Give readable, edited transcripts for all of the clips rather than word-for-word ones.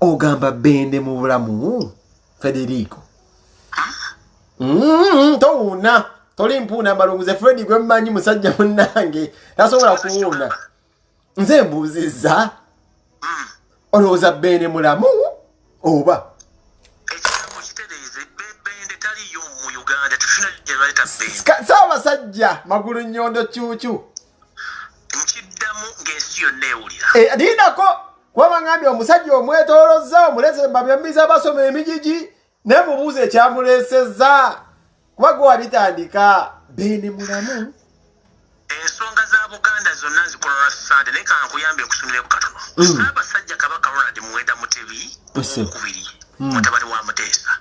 ogamba Bende mu bulamu Federico towuna toli mpuna balunguze Freddy gwe mmanyi musajja munnange tasobola kuwuna nze mbuuzizza olowooza Bende mulamu oba Ssaabasajja magulu nnyondo cuucu nkiddamu ng'ensi yonna ewulira dinako kuba bangambye omusajja omwetoolozza omulese babyambiza basoma emijiji naye mubuuza ekyamuleesezza kuba gwe wabitandika Bende mulamu ensonga za Buganda zonna nzikola Sande naye kankuyambe nkusomere ku katono Ssaabasajja Kabaka Ronald Muwenda Mutebi okubiri mutabani wa Muteesa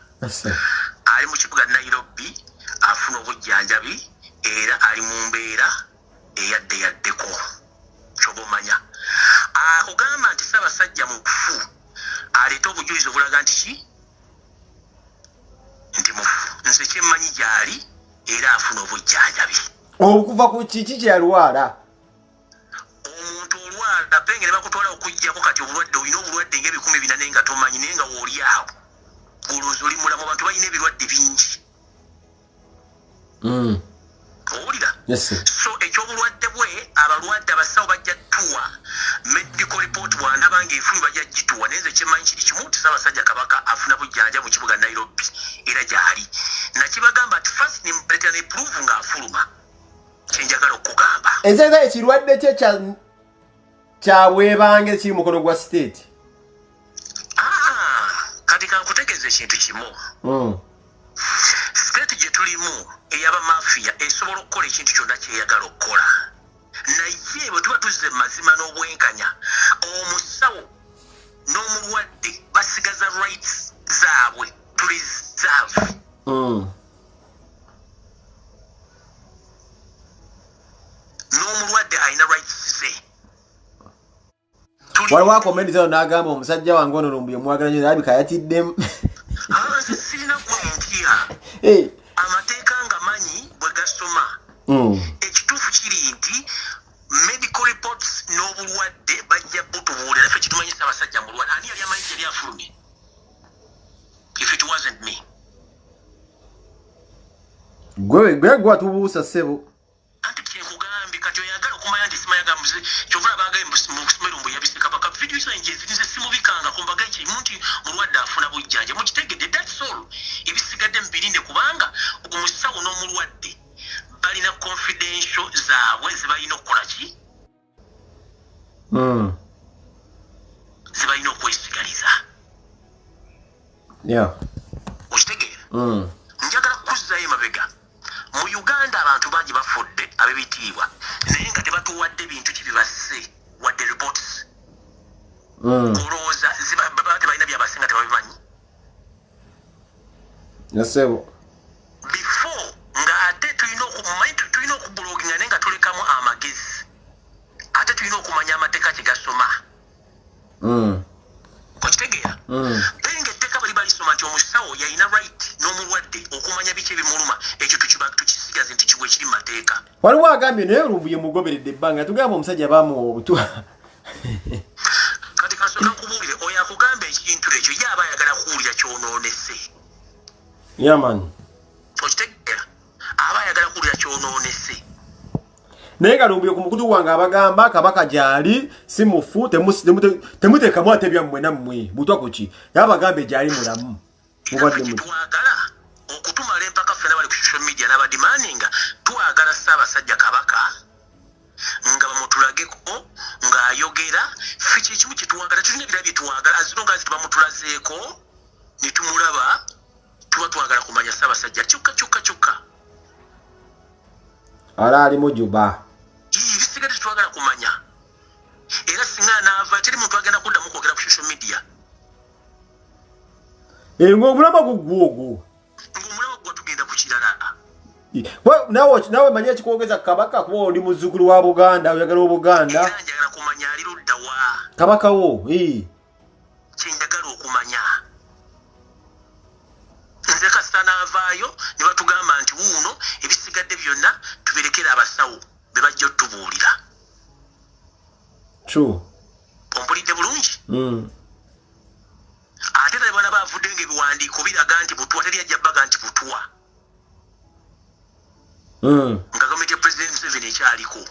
ali mu kibuga Nairobi afuna obujjanjabi era ali mu mbeera eyaddeko kyobumanya akugamba nti Ssaabasajja mufu aleeta obujulizi obulaga nti ki nti mufu nze kyemmanyi gy'ali era afuna obujjanjabi okuva ku kiki kyalwala omuntu olwala pengere bakutwala okujjako kati obulwadde olina obulwadde nga 400 nga tomanyi naye nga wooli awo olowooza oli mulamu abantu balina ebirwadde bingi owulira so ekyobulwadde bwe abalwadde abasawo bajja tuwa medical report bw'andaba ng'efulumi bajja gituwa naye nze kyemmanyi kiri kimu nti Ssaabasajja Kabaka afuna bujjanja mu kibuga Nairobi era gy'ali nakibagamba nti first nimbaletera ne prove ng'afuluma kyenjagala okugamba enseza ekirwadde kye kyabwebange kiri mukono gwa state kati kankutegeeza ekintu kimu state gye tulimu ey'abamafiya esobola okukola ekintu kyonna kyeyagala okukola naye bwe tuba tuzze mazima n'obwenkanya omusawo n'omulwadde basigaza rights zaabwe to reserve n'omulwadde alina rights ze waliwo akomendi zano n'agamba omusajja wange ono lumbuye mwagala nyo alabika yatiddemu sirina gwentya amateeka nga manyi bwe gasoma ekituufu kiri nti medical reports n'obulwadde bajja butubuulira naffe kitumanyi Ssaabasajja mulwadde ani yali amanyi yali afulumye if it wasn't me gwe atubuusa ssebo anti kyekugambye kati oyagala okumanya nti simayaga muze kyovula bagaye mu kusomero mbu yabisika paka video nje nze simubikanga kumbaga ekimu nti mulwadde afuna bujjanja mukitegedde that's all ebisigadde mbirinde kubanga omusawo n'omulwadde balina confidential zaabwe zebalina okukola ki zebalina okwesigaliza okitegeera njagala kukuzzayo emabega mu Uganda abantu bangi bafudde ab'ebitiibwa naye nga tebatuwadde bintu kibibasse wadde reports olowooza baba tebalina byabasinga tebabimanyi before nga ate tulina okubuloginga naye nga tulekamu amagezi ate tulina okumanya amateeka kye gasoma okitegeera nga etteeka bali balisoma nti omusawo yalina right n'omulwadde okumanya biki ebimuluma ekyo tukisigaze nti kiwe ekiri mu mateeka waliwo agambye naye olumbuye mugoberedde ebbanga tugamba omusajja baamuwa obutwa kati kansooka nkubuulire oyo akugamba ekintu ekyo ye aba ayagala kuwulira kyonoonese yamani okitegeera aba ayagala kuwulira kyonoonese naye nga lumbuye ku mukutu wange abagamba Kabaka gyali si mufu temuteekamu ate byammwe nammwe butwa kuki naye abagambe gyali mulamu twagala okutumala empaka ffena bali ku social media n'abadimaninga twagala Ssaabasajja Kabaka nga bamutulageko ng'ayogera ffe kyekimu kyetwagala tulina ebira bye twagala azirunga zi tubamutulazeeko ne tumulaba tuba twagala kumanya Ssaabasajja kyokka ala ali mujuba ebisigadde tetwagala kumanya era singa anaava teri muntu agenda kuddamu kwogera ku social media ng'omulama gugwogwo ng'omulama gwa tugenda ku kirala nawe manya ekikwogeza Kabaka kuba oli muzzukulu wa Buganda oyagala Obuganda era njagala kumanya ali ludda wa Kabaka wo kyenjagala okumanya nze kasita naavaayo ne batugamba nti wuuno ebisigadde byonna tubirekera abasawo be bajja otubuulira ompulidde bulungi kubanga ebiwandiiko biraga nti Butwa teri ajja bbaga nti Butwa. Nga gavumenti ya President Museveni ekyaliko.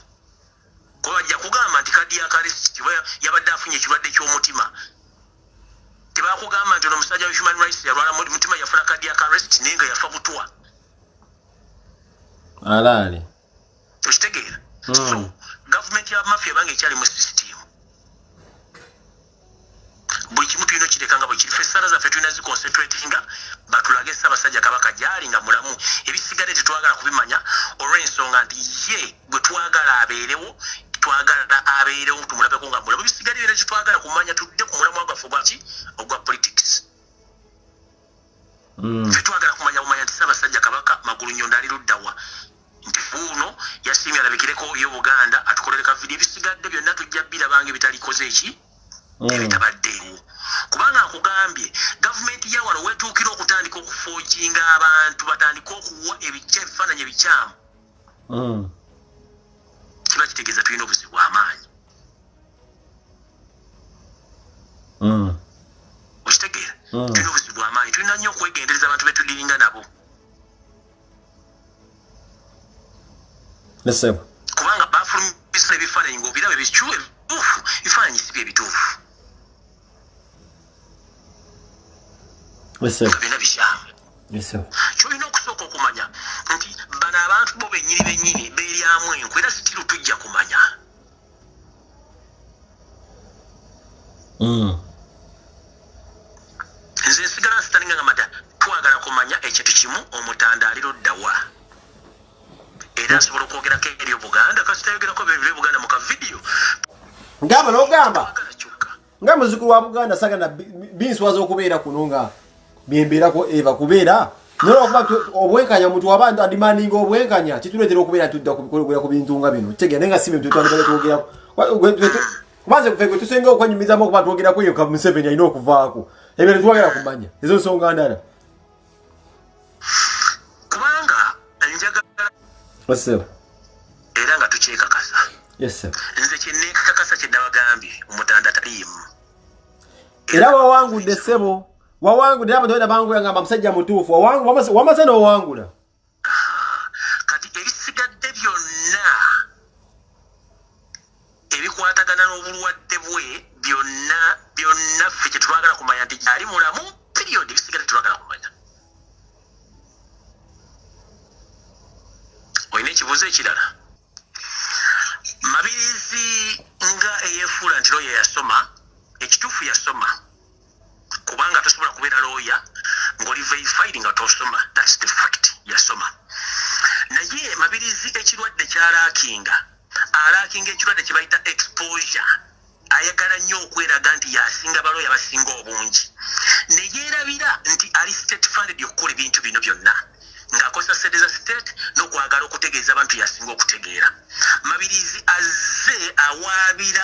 Ko bajja kugamba nti cardiac arrest yabadde afunye ekirwadde ky'omutima. Tebakugamba nti ono musajja wa human rights yalwala mutima yafuna cardiac arrest naye nga yafa Butwa. Alali. Tukitegeera. So gavumenti ya mafia bange ekyali mu system. Buli kimu tulina kireka nga bwe kiri. Ffe essala zaffe tulina ziconcentratinga batulage Ssaabasajja Kabaka gyali nga mulamu. Ebisigadde tetwagala kubimanya olw'ensonga nti ye bwe twagala abeerewo twagala abeerewo tumulabeko nga mulamu. Ebisigadde byonna kitwagala kumanya tudde ku mulamwa gwaffe gwaki ogwa politics. Ffe twagala kumanya nti Ssaabasajja Kabaka Magulu Nnyonda ali luddawa. Nti fuuno yasiimye alabikireko y'Obuganda atukolereka video. Ebisigadde byonna tujja birabanga ebitalikoze eki ebitabaddeewo. Kubanga akugambye gavumenti ya wano wetuukira okutandika okufoojinga abantu batandika okuwa ebifaananyi ebikyamu. Kiba kitegeeza tulina obuzibu bw'amaanyi. Okitegeera? Tulina obuzibu bw'amaanyi. Tulina nnyo okwegendereza abantu be tudiringa nabo. Kubanga bafulumisa ebifaananyi ng'obiraba ebituufu ebifaananyi si bye bituufu. Byonna bikyamu. Kyolina okusooka okumanya nti bano abantu bo bennyini beeryamu enkwe era sitiru tujja kumanya. Nze nsigala nsitalinga nga mata twagala kumanya ekintu kimu Omutanda ali luddawa. Era nsobola okwogerako eri Obuganda kasitayogerako bye Buganda mu kavidiyo. Ngamba n'ogamba nga muzukulu wa Buganda sagana binswaza okubeera kuno nga byembeerako eva kubeera n'olwokuba obwenkanya muntu abantu adimandinga obwenkanya kituleetera okubeera tudda kubikolera ku bintu nga bino tegera naye nga si bintu twandibale twogerako kubanze kufe gwe tusenga okwanyumizamu okuba twogerako eyo ka Museveni alina okuvaako ebyo tetwagala kumanya ezo nsonga ndala. Kubanga njagala era nga tukyekakasa. Nze kyenneekakasa kye nabagambye Omutanda taliimu. Era wawangudde ssebo. Wawangudde abantu bonna banguya ngamba musajja mutuufu. Wamase n'owangula. Kati ebisigadde byonna ebikwatagana n'obulwadde bwe byonna ffe kye twagala kumanya nti ali mulamu period ebisigadde twagala kumanya. Olina ekibuuzo ekirala? Mabirizi nga eyeefuula nti looya yasoma, ekituufu yasoma. Kubanga tosobola kubeera looya ng'oli verified nga tosoma. That's the fact. Yasoma. Naye Mabirizi ekirwadde kyalaakinga. Alaakinga ekirwadde kye bayita exposure. Ayagala nnyo okweraga nti yasinga balooya abasinga obungi. Ne yeerabira nti ali state funded okukola ebintu bino byonna. Ng'akozesa ssente za state n'okwagala okutegeeza abantu yasinga okutegeera. Mabirizi azze awaabira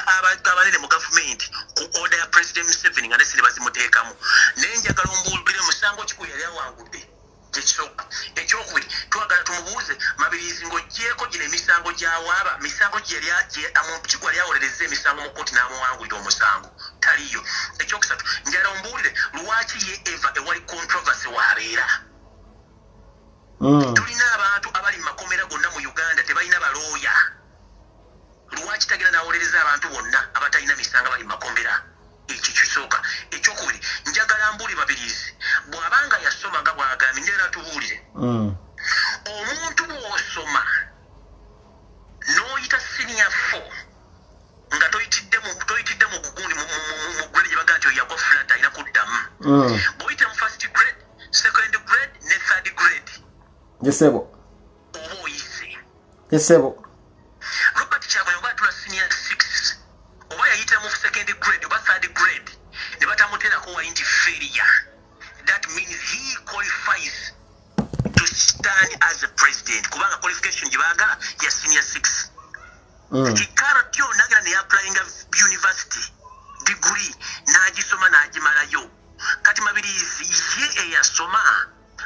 abanene mu gavumenti ku order ya President Museveni nga nesire bazimuteekamu. Naye njagala ombuulire musango kikulu yali awangudde. Kyekisooka. Ekyokubiri twagala tumubuuze Mabirizi ng'oggyeko gino emisango gy'awaaba, misango kigwa lyawolereza emisango mu kkooti n'amuwangulira omusango. Taliyo. Ekyokusatu njagala ombuulire lwaki ye Eva ewali controversy waabeera. Tulina abantu abali mu makomera gonna mu Uganda tebalina balooya. Lwaki tagenda n'awolereza abantu bonna abatalina misango abali mu makomera? Ekyo kisooka. Ekyokubiri njagala mbuulire Mabirizi bw'abanga yasoma nga bw'agambye njagala tubuulire. Omuntu bw'osoma n'oyita senior 4 nga toyitidde mu gugundi mu grade gye bagaa nti oyagwa flat alina kuddamu. Bw'oyita mu first grade, second grade ne third grade. Yesebo. Oba oyise. Yesebo. Robert Kyagulanyi oba atula senior 6 oba yayita mu second grade oba third grade ne batamuteerako wayinti failure. That means he qualifies to stand as a president. Kubanga qualification gye baagala ya senior 6. Kikaro kyo nagala ne applying university degree n'agisoma n'agimalayo. Kati Mabirizi ye eyasoma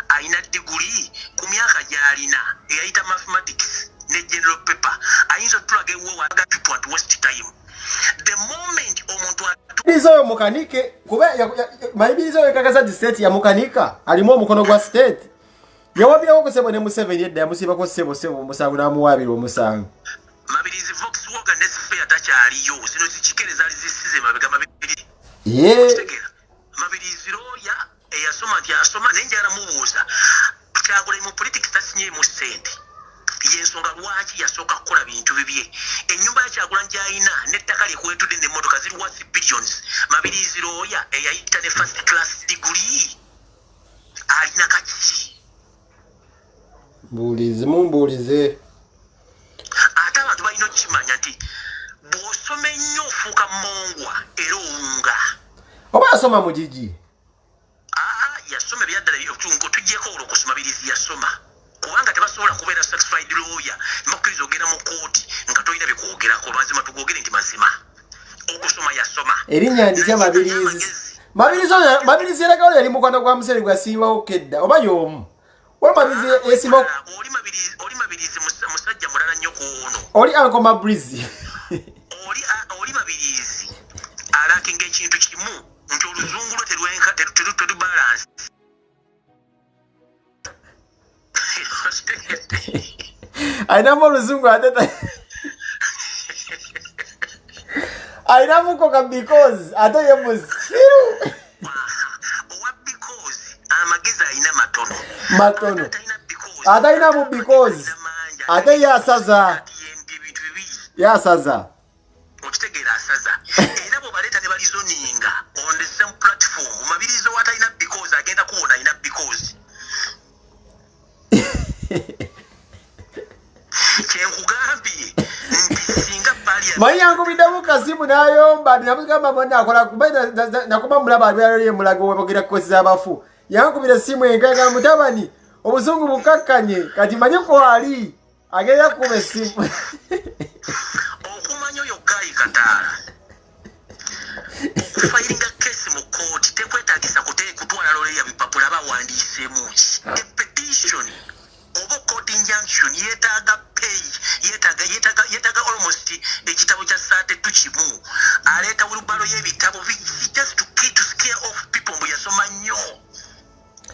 ayina degree ku myaka gy'alina eyayita mathematics ne general paper ayinza otulaga ewe waga people at waste time. The moment omuntu Izo mukanike kuba mayibirizo ekagaza di state ya mukanika alimo omukono gwa state yawabyawo kusebo ne Museveni edda yamusiba ko sebo musango namuwabira omusango mabirizi Volkswagen nesifeya takyaliyo zino zikikereza zisize mabega mabiri mabirizi roya eyasoma nti asoma nenjala mubuuza kyagula mu politics tasinye mu sente yensonga lwaki yasoka kukola bintu bibye ennyumba ya Kyagulanyi gy'ayina n'ettaka lyekwetude n'emmotoka ziri worth billions mabirizi roya eyayita ne first class degree alina kaki mumbuulize ate abantu balina okukimanya nti bw'osoma ennyo ofuuka mmongwa era owunga oba yasoma mu gigi yasoma ebyaddala tugyeko olwo okusoma birizi yasoma kubanga tebasobola kubeera satisfied lawyer nebakkiriza ogenda mu kooti nga tolina byekwogerako mazima tugogere nti mazima okusoma yasoma erinnya nditya mabirizi eragalo yali mukwano gwa Museveni gwasimbawo kedda oba y'omu oli mabirizi oli mabirizi musajja mulala nnyo ku ono oli Uncle Mabrizi oli mabirizi alakinga ekintu kimu nti oluzungu lwe terubalance ayinamu oluzungu ate ayinamu koka because ate ye musiru owa because amagezi ayina matono ate ayinamu because ate yasaza okitegeera asaza era bw'obaleeta ne balizoninga on the same platform mabirizo watalina because agenda kuwona ayina because kyenkugambye nti singa mayangubiddemu kasimu n'ayomba namugamba mwana akola nakuba mulaba alwalye mulago webogera kosi z'abafu yankubira essimu enkaga mutabani obuzungu bukakkanye kati manye ko ali agenda kuba essimu okumanya oyo gayi kataala okufayiringa kesi mu kooti tekwetaagisa kutwala loleya bipapula bawandiiseemu ki petition oba court injunction yeetaaga page yeetaaga almost ekitabo kya saatetu kimu aleeta wilubalo y'ebitabo just to scare off people mbu yasoma nnyo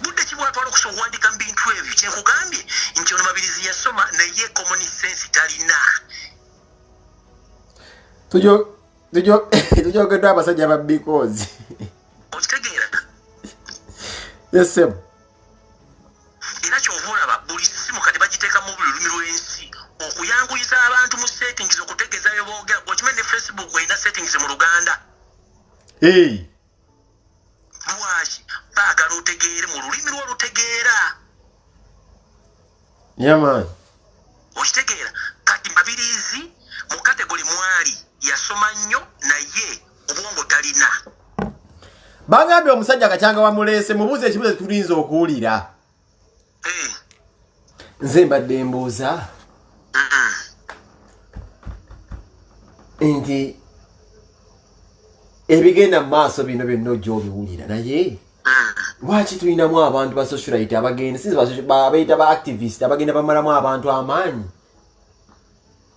budde kibwatwala okusobola okuwandika mu bintu ebyo kyenkugambye nti ono mabirizi yasoma naye common sense talina tujogeddwa abasajja ba because okitegeera yesemu era kyova olaba buli simu kati bagiteekamu buli lulimi lw'ensi okuyanguyiza abantu mu settings okutegeezayo boogera okimanyi ne Facebook erina settings mu Luganda lwaki baagala otegeere mu lulimi lw'olutegeera yaman okitegeera kati mabirizi mu kategori mwali yasoma nnyo naye obwongo talina bagambye omusajja kakyanga wamuleese mubuuze ekibuzo tulinza okuwulira nze mbadde mbuuza nti ebigenda mu maaso bino byonna ojja obiwulira naye lwaki tulinamu abantu ba socialite abagenda sinzi bayita ba activist abagenda bamalamu abantu amaanyi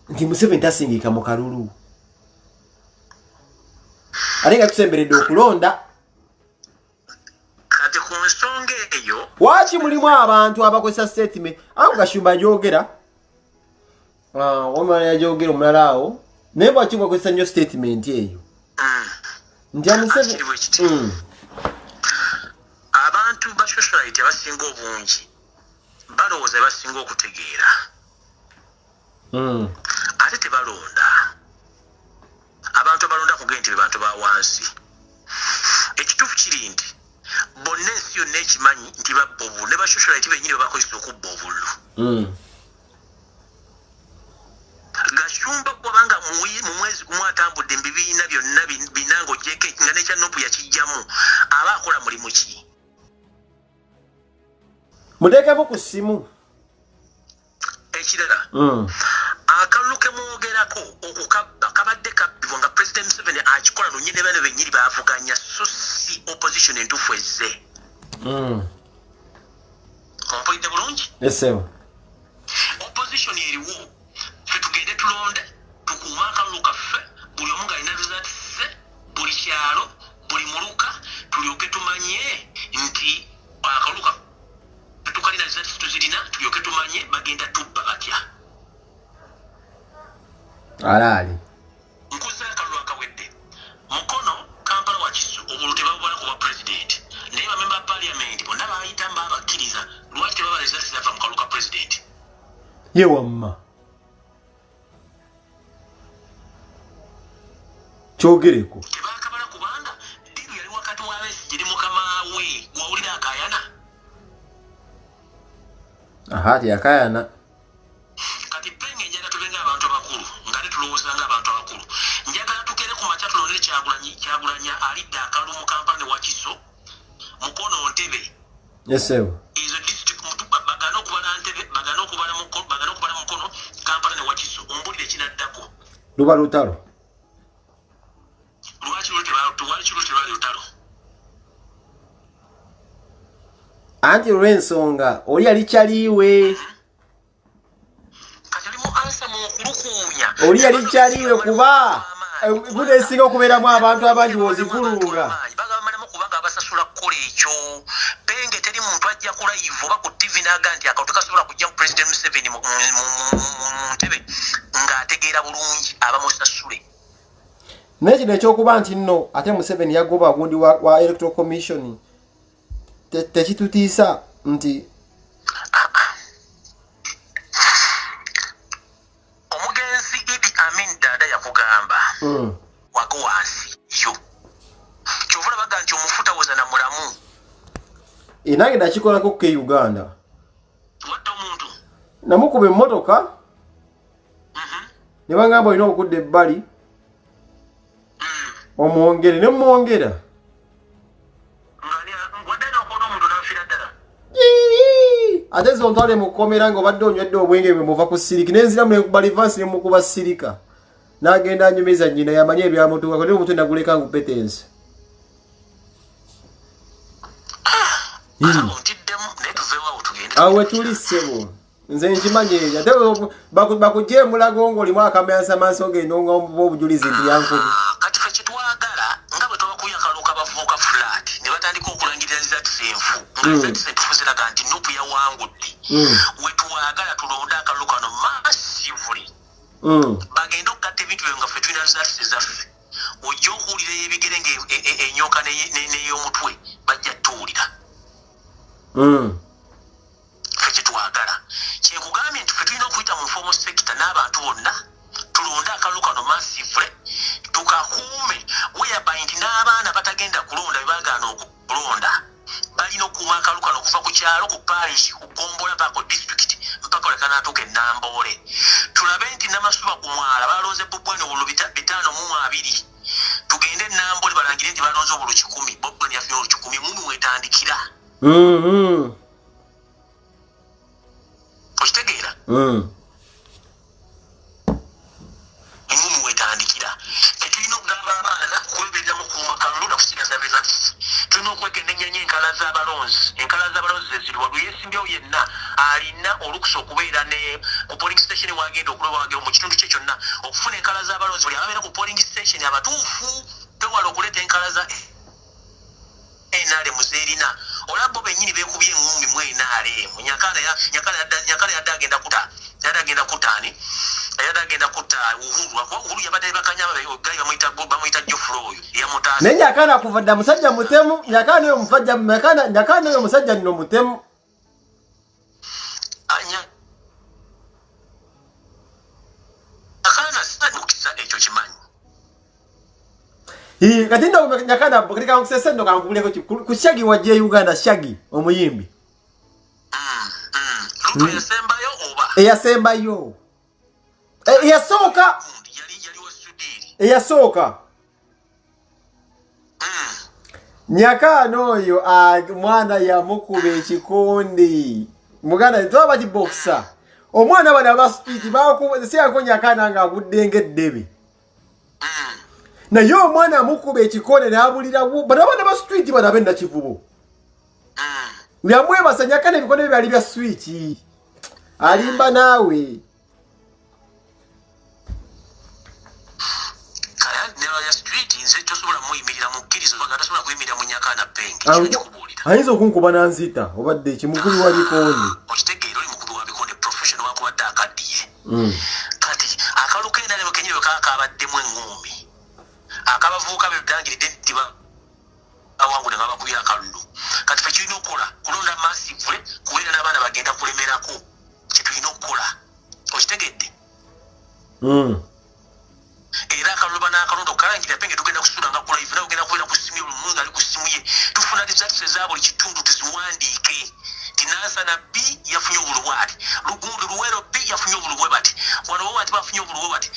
nti Museveni tasingika mu kalulu ate nga tusemberedde okulonda kati ku nsonga eyo waki mulimu abantu abakozesa statement awo Gashumba ajogera omulala yajogera omulala awo naye bwaki bwakozesa nnyo statement eyo nti Museveni abantu ba socialite abasinga obungi balowooza basinga okutegeera ate tebalonda abantu abalonda kugenda nti bantu ba wansi ekituufu kiri nti bonna ensi yonna ekimanyi nti babba obululu ne ba socialite bennyini bebakozesa okubba obululu Gashumba kubanga mu mwezi gumu atambudde mu bibiina byonna binanga ogyeko nga nekya nopu yakijjamu aba akola mulimu ki muteekemu ku ssimu ekirala akalulu ke mwogerako kabadde kabbibwa nga President Museveni akikola nonyine bano bennyini baavuganya so si opposition entuufu ezze ompulidde bulungi opposition eriwo fe tugende tulonde tukuuma akalulu kaffe buli omu ng'alina bizaatise buli kyalo tumanye nti akaluka tukalina zati tuzirina tulyoke tumanye bagenda tubba batya alali nkuza akalulu akawedde mukono Kampala Wakiso obulu tebabala kuba president naye bamemba parliament bonna bayita mbabakkiriza lwaki tebabala zati zava mu kaluka president ye wamma kyogereko tebakabala kubanga diru yali wakati wa Besigye mukama we wawulira akayana ahati akayana kati penge njagala tubenga abantu abakulu nga tulowooza nga abantu abakulu njagala tukere ku makya tulondere Kyagulanyi alidde akalu mu Kampala Wakiso mukono Ntebe yesewo izo district mutuba bagano okubala Ntebe bagano okubala mukono Kampala Wakiso ombulire kinaddako luba lutalo lwaki lutalo anti olw'ensonga oli yali kyaliwe kati limu ansa mu okulukuunya oli yali kyaliwe kuba guno esinga okubeeramu abantu abangi wozivulunga bagamalamu kubanga abasasula kukola ekyo penge teri muntu ajja ku live oba ku TV n'aga nti akawuto kasobola kujja mu President Museveni mu Ntebe ng'ategeera bulungi abamusasule nekino ekyokuba nti nno ate Museveni yagoba gundi wa Electoral Commission tekitutiisa nti omugenzi Idi Amin Dada yakugamba wago wansi yo kyovula baga nti omufuta woza na mulamu nange nakikolako ke Uganda wadde omuntu namukuba emmotoka ne bagamba olina okudda ebbali omwongere ne mwongera ate zo ntwale mukomera nga obadde onywedde obwenge bwe muva ku siriki nenziramu nekuba livansi ne mukuba sirika n'agenda anyumiza nnyina yamanye ebyamutuuka kati omutwe naguleka ngupetensi awe tuli ssebo nze nkimanye ekyo ate bakugye emulago ng'olimu akameyansa maaso gendo ngaoba obujulizi nti yankubi kati fe kyetwagala nga bwe twabakuya akaluka bavubuka flat ne batandika okulangirira zatisenfu nga zatisenfu ziraga nti nupu yawangudde wetwagala tulonde akalu kano massively bagenda okugatta ebintu byo nga ffe tulina zatise zaffe ojja okuwulira ebigere nga enyoka n'ey'omutwe bajja tuwulira ffe kyetwagala kyekugambye nti ffe tulina okuyita mu informal sector n'abantu bonna tulonde akalu kano massively tukakuume whereby nti n'abaana batagenda kulonda bebagaana okulonda balina okuuma akalu kano okuva ku kyalo ku parish ku Gombola mpaka district mpaka olekanaatuuka e Namboole tulabe nti Namasuba ku mwala balonze Bobweni obulu 520 tugende e Namboole balangire nti balonze obulu 100 Bobweni yafuna obulu 100 munu wetandikira okitegeera emumu wetandikira tetulina okugamba abaana kweberera mu kuuma kalulu nakusigaza bezatisi tulina okwekendenya enkala z'abalonzi zeziri walu yeesimbyewo yenna alina olukusa okubeera ne ku polling station wagenda okuloba wagenda mu kitundu kye kyonna okufuna enkala z'abalonzi buli ababeera ku polling station abatuufu tewala okuleeta enkala za NRM zerina olabbo bennyini beekubye engumi mu NRM nyakana yadde agenda kutaani yadde agenda kutta Uhuru yabadde bakanyama gali bamuyita Jofro oyo yamutaasa naye nyakana kuva dda musajja mutemu nyakana oyo musajja nno mutemu nyakana sinadukisa ekyo kimanyi kati ndo nyakana katika nkusese ndo kankubuleko ku Shaggy wajje Uganda Shaggy omuyimbi Ruto yasembayo oba eyasembayo eyasooka yali wasudiri eyasooka nyakana oyo mwana yamukuba ekikondi muganda twaba kiboksa omwana bana ba street bakuba siyako nyakana nga agudde ng'eddebe naye omwana amukuba ekikondi n'abulirawo bana ba street bana benda kivubo byamwebasa nyakana ebikondo bye byali bya switch alimba naawe kaya nero ya street nze tosobola muyimirira mukkirizo tasobola kuyimirira mu nyakana pengi ayinza okunkuba nanzita obadde ekimukulu wa bikonde okitegeera oli mukulu wa bikonde professional wakubadde akaddiye kati akaluka endalebo kenyero kakabaddemu eŋŋumi akabavubuka bedangiridde nti awangule nga bakubya akalulu kati fe kirina okukola kulonda massively kubeera n'abaana bagenda kulemerako kyetulina okukola okitegedde era akalulu n'akalonda okukalangira penge tugenda kusuula nga kulive nawe ogenda kubeera ku simu ye buli muntu ali ku simu ye tufuna results eza buli kitundu tuziwandiike ti nansana B yafunye obululu bwati lugundu luwero B yafunye obululu bwe bati wano bo bati bafunye obululu bwe bati